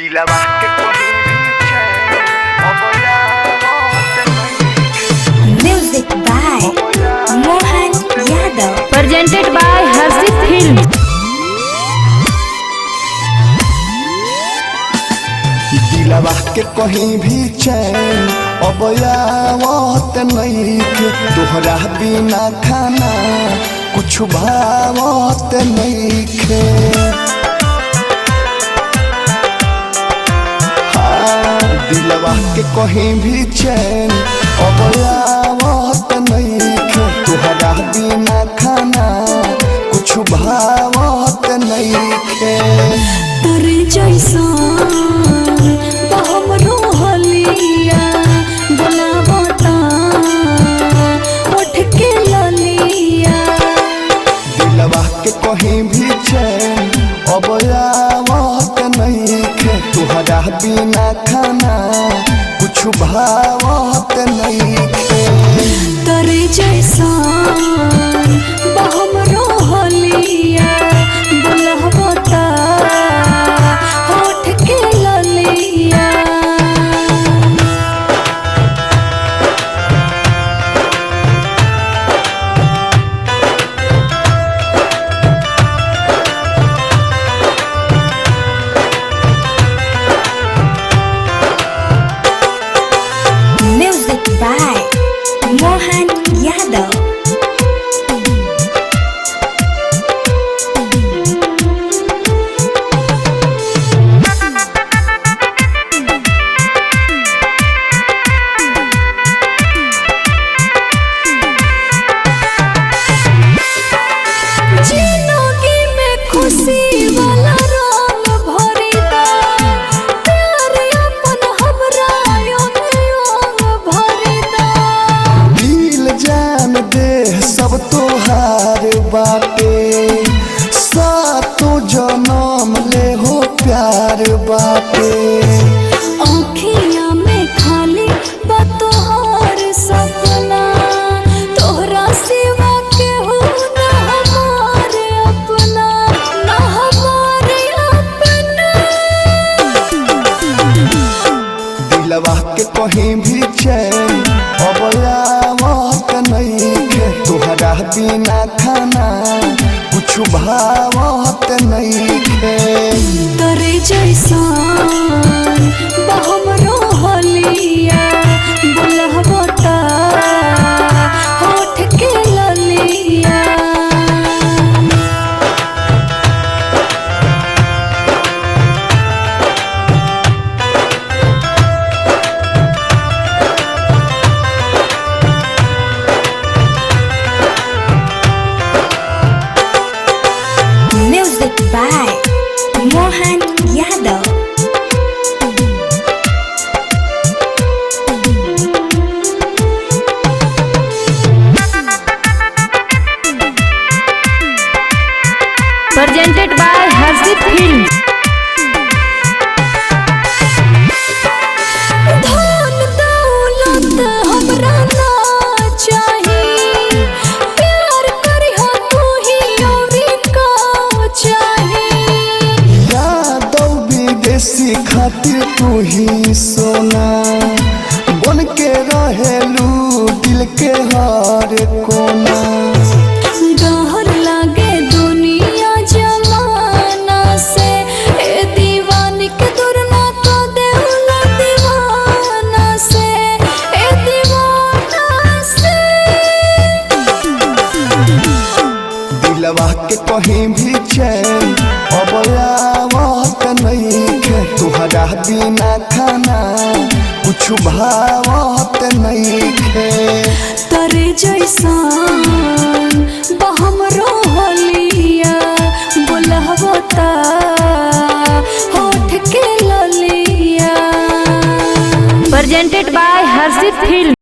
दिलवा के कोई भी चैन अब याद नहीं। Music by Mohan Yadav. presented by Harshit Film. दिलवा के कहीं भी चैन अब यावत नहीं के तोहरा बिना खाना कुछ भावत नहीं के। हाँ, दिलवा के कहीं भी चैन अब यावत नहीं के तोहरा बिना खाना कुछ भावत नहीं के। तोरे जैसा हमरो हलिया बोलावता उठ के ललिया। दिलवा के कहीं भी चैन अब आवत नहीं के तुहरा बिना खाना कुछ भावत नहीं के। तोरे जैसा हमरो हलिया बोलावता उठ के ललिया। Music by Mohan Yadav. जिंदगी में खुशी वाला रंग भरी दा प्यार अपन हमरा अंग भरी दा। दिल जान दे सब तोहार बाटे सातो जन्म ले हो प्यार बाटे। आँखिया में खाली बा तोहार सपना तोहरा सिवा केहू ना हमारे अपना ना हमारे अपना। दिलवा के कहीं भी चैन अब आवत नहीं के तोहरा बिना खाना कुछ भावत नहीं के। तोरे जैसा हमरो हलिया बोलहबता होठ के ललिया। Music by Mohan Yadav. Presented by Harshit Film. धन दौलत हमरा ना चाही प्यार करिहा तू ही औरी का चाही। यादव विदेशी खातिर तू ही सोना बन के रहेलू दिल के हर कोना। डर लागे दुनिया जमाना से ए दीवानी के दूर ना तो देहुला दीवाना से ए दीवाना से। दिलवा के कहीं भी चैन अब आवत नहीं के तुहरा बिना खाना कुछ भावत नहीं के। तोरे जैसा हमरो हलिया बोलहबता होठ के ललिया। Presented by Harshit Film.